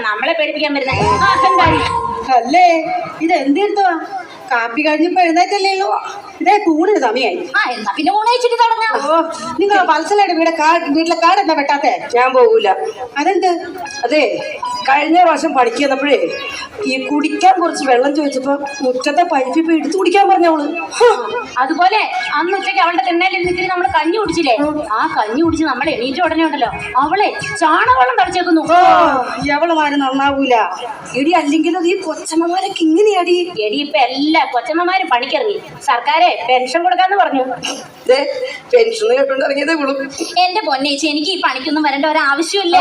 നമ്മളെ പേടിപ്പിക്കാൻ വരുന്നത് അല്ലേ? ഇത് എന്തെടുത്തോ? കാപ്പി കഴിഞ്ഞപ്പോ എഴുന്നേറ്റല്ലേല്ലോ. ഇതേ കൂടുതൽ സമയമായി. എന്നാ പിന്നെ ഊണയിച്ചിട്ട് തുടങ്ങാം. നിങ്ങൾ വത്സലയുടെ വീട്ടിലെ കാട് എന്താ വെട്ടാത്തെ? ഞാൻ പോകൂല. അതെന്ത്? അതെ, കഴിഞ്ഞ പ്രാവശ്യം പഠിച്ചു വന്നപ്പോഴേ ഈ കുടിക്കാൻ കുറച്ച് വെള്ളം ചോദിച്ചപ്പോ മുറ്റത്തെ പൈപ്പിൽ പോയി എടുത്തു കുടിക്കാൻ പറഞ്ഞവള്. അതുപോലെ അന്ന് ഉച്ചയ്ക്ക് അവളുടെ തിണ്ണയിലിരുന്നിട്ട് നമ്മൾ കഞ്ഞി കുടിച്ചില്ലേ? ആ കഞ്ഞി കുടിച്ച് നമ്മൾ എണീറ്റ ഉടനെ ഉണ്ടല്ലോ അവളെ ചാണകവെള്ളം തളിച്ചേക്കുന്നു. എവളുമാര് നന്നാവൂല എടി. അല്ലെങ്കിലും ഈ കൊച്ചമ്മമാരൊക്കെ ഇങ്ങനെയാടി. എടി ഇപ്പൊ എല്ലാ കൊച്ചമ്മമാരും പണിക്കിറങ്ങി. സർക്കാരെ പെൻഷൻ കൊടുക്കാന്ന് പറഞ്ഞു. പെൻഷൻ കേട്ടോണ്ട് ഇറങ്ങിയതേ വിളും. എന്റെ പൊന്നേച്ചി, എനിക്ക് ഈ പണിക്കൊന്നും വരേണ്ട ഒരാവശ്യമില്ല.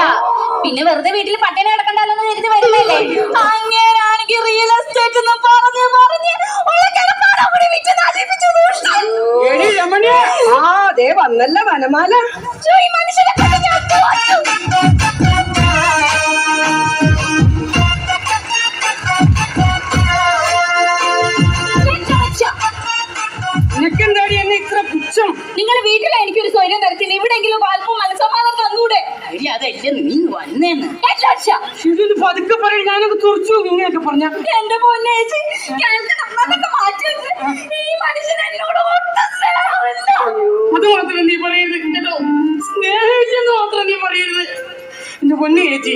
പിന്നെ വെറുതെ വീട്ടിൽ പട്ടിണി കിടക്കണ്ടല്ലോ എന്ന് കരുതി വരുന്നല്ലേ. അങ്ങനെയാണെങ്കിൽ റിയൽ എസ്റ്റേറ്റ് വന്നല്ല വനമാല. നിങ്ങൾ വീട്ടിലെ എനിക്കൊരു സ്വയം തരത്തില്ല. ഇവിടെങ്കിലും അല്പം മനസ്സമാധാനം തന്നൂടെ? അതല്ലേ നീ വന്നേന്ന്. പതുക്കെ പറയും. ഞാനൊക്കെ തുറച്ചു ഇങ്ങനെയൊക്കെ പറഞ്ഞ. എന്റെ പൊന്നേച്ചി, മാറ്റി ഈ മനുഷ്യൻ എന്നോട് അത് മാത്രം നീ പറയരുത് കേട്ടോ. സ്നേഹിച്ചെന്ന് മാത്രം നീ പറയരുത്. എന്റെ പൊന്നു ചേച്ചി,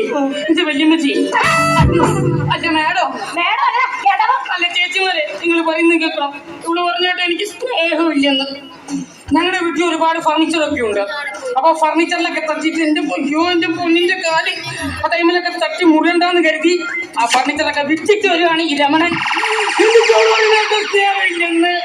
എന്റെ വല്യമ്മച്ചി, അല്ല മേഡോ, അല്ല ചേച്ചിമാരെ, നിങ്ങൾ പറയുന്നത് കേൾക്കണം. ഇവള് പറഞ്ഞിട്ട് എനിക്ക് സ്നേഹമില്ലെന്ന്. ഞങ്ങളുടെ വീട്ടിൽ ഒരുപാട് ഫർണിച്ചറൊക്കെ ഉണ്ട്. അപ്പൊ ഫർണിച്ചറിലൊക്കെ തട്ടിട്ട് എന്റെ പൊന്നിന്റെ കാല് ആ ടൈമിലൊക്കെ തട്ടി മുറിയണ്ടെന്ന് കരുതി ആ ഫർണിച്ചറൊക്കെ വിറ്റിട്ട് വരുവാണ് ഈ രമണൻ. സ്നേഹമില്ലെന്ന്.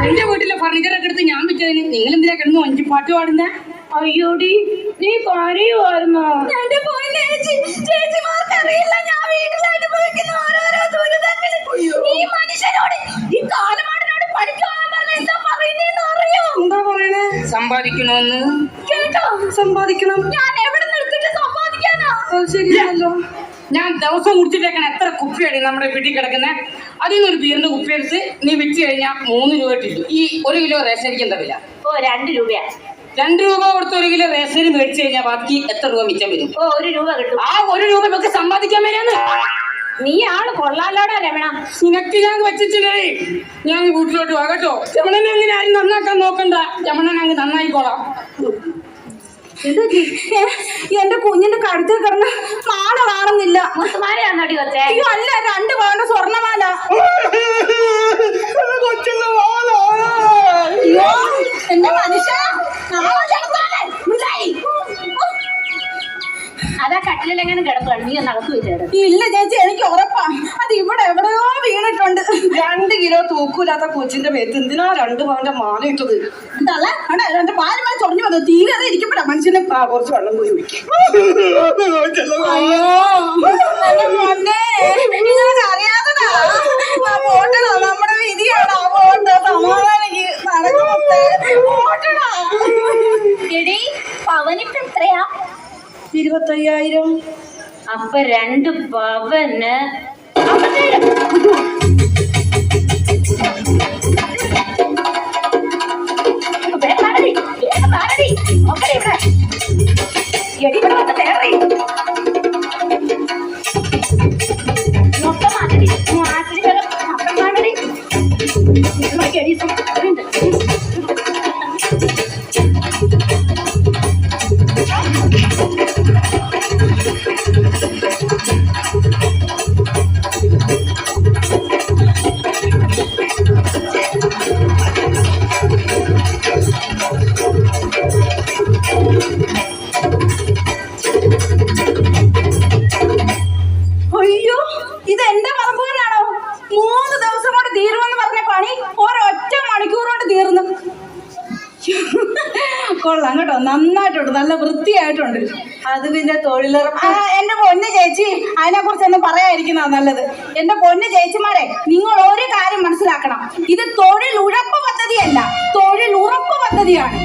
എന്റെ വീട്ടിലെ ഫർണിച്ചറൊക്കെ എടുത്ത് ഞാൻ വിറ്റതിന് നിങ്ങൾ എന്തിനാ കിടന്നു അഞ്ചു പാട്ട് പാടുന്ന? അയ്യോടി, നീ പറയുമായിരുന്നോ? എന്റെ പൊന്നേച്ചി, ചേച്ചിമാർക്കറിയില്ല ഞാൻ വീട്ടിലായിട്ട് പോയിക്കുന്ന ഓരോരോ ദുരിതങ്ങള്. ഈ മനുഷ്യനോട്, ഈ കാലമാടനോട് പഠിക്കാൻ പറഞ്ഞ എന്താ പറയുന്നതെന്ന് അറിയോ? എന്താ പറയണേ? സമ്പാദിക്കണോന്ന്. കേട്ടോ? സമ്പാദിക്കണം. ഞാൻ എവിടെ നിർത്തിട്ട് സമ്പാദിക്കാനാ? ശരിയല്ലോ. ഞാൻ ദിവസം കുടിച്ചിട്ടേക്കണ എത്ര കുപ്പിയാണ് നമ്മുടെ വീട്ടിൽ കിടക്കുന്നത്. അതിൽ നിന്നൊരു ബീറിന്റെ കുപ്പി എടുത്ത് നീ വിറ്റ് കഴിഞ്ഞാൽ 3 രൂപ കിട്ടും. ഈ 1 കിലോ റേഷനരിക്ക് എന്താ വില? 2 രൂപയാ. 2 രൂപ കൊടുത്ത് 1 കിലോ റേഷനരി മേടിച്ചു കഴിഞ്ഞാൽ ബാക്കി എത്ര രൂപ മിച്ചം വരും? 1 രൂപ കിട്ടും. ആ 1 രൂപ നമുക്ക് സമ്പാദിക്കാൻ വരാന്ന്. നീ ആള് കൊള്ളാലോടാ രമണ. നിനക്ക് ഞാൻ വെച്ചിട്ടില്ലേ. ഞാൻ വീട്ടിലോട്ട് പോകട്ടോ. രമണനെ അങ്ങനെ ആരും നന്നാക്കാൻ നോക്കണ്ട. രമണൻ അങ്ങ് നന്നായിക്കോളാം. എന്റെ കുഞ്ഞിന്റെ കഴുത്തിൽ കിടന്ന മാല കാണുന്നില്ല. മുത്തുമാലയാണോ അടി കൊച്ചേ? അയ്യോ അല്ല, 2 പവന്റെ സ്വർണ്ണമാല. അയ്യോ എന്റെ മനുഷ്യ, അതാ കട്ടിലെങ്ങനെ കിടപ്പാണ്. നീ ഒന്ന് അകത്ത് വെച്ചേട്. ഇല്ല ചേച്ചി, എനിക്ക് ഉറപ്പാ അത് ഇവിടെ എവിടെയോ വീണിട്ടുണ്ട്. 2 കിലോ തൂക്കൂലാത്ത കൊച്ചിന്റെ മേത്ത് എന്തിനാ 2 പവന്റെ മാല ഇട്ടത്? എന്റെ പാലുമായി ചൊറിഞ്ഞു വന്നത് തീരെ ഇരിക്കപ്പെടാ മനുഷ്യനെ. കുറച്ച് വെള്ളം പോയി ഒഴിക്കും. അറിയാത്തതാ നമ്മുടെ വിധിയാണ്. എടി, പവനിട്ട് എത്രയാ? 25,000. അപ്പൊ 2 പവന് അയ്യോ, ഇത് എന്റെ പറമ്പുകളാണോ? 3 ദിവസം കൊണ്ട് തീരുമെന്ന് പറഞ്ഞ പണി ഒരൊറ്റ മണിക്കൂർ കൊണ്ട് തീർന്നു. കൊള്ളാം കേട്ടോ, നന്നായിട്ടുണ്ട്, നല്ല വൃത്തിയായിട്ടുണ്ട്. അത് പിന്നെ തൊഴിലുറപ്പ്. എന്റെ പൊന്ന് ചേച്ചി, അതിനെ കുറിച്ചൊന്നും പറയാതിരിക്കുന്ന നല്ലത്. എന്റെ പൊന്ന് ചേച്ചിമാരെ, നിങ്ങൾ ഒരു കാര്യം മനസ്സിലാക്കണം. ഇത് തൊഴിലുറപ്പ് പദ്ധതിയല്ല, തൊഴിലുറപ്പ് പദ്ധതിയാണ്.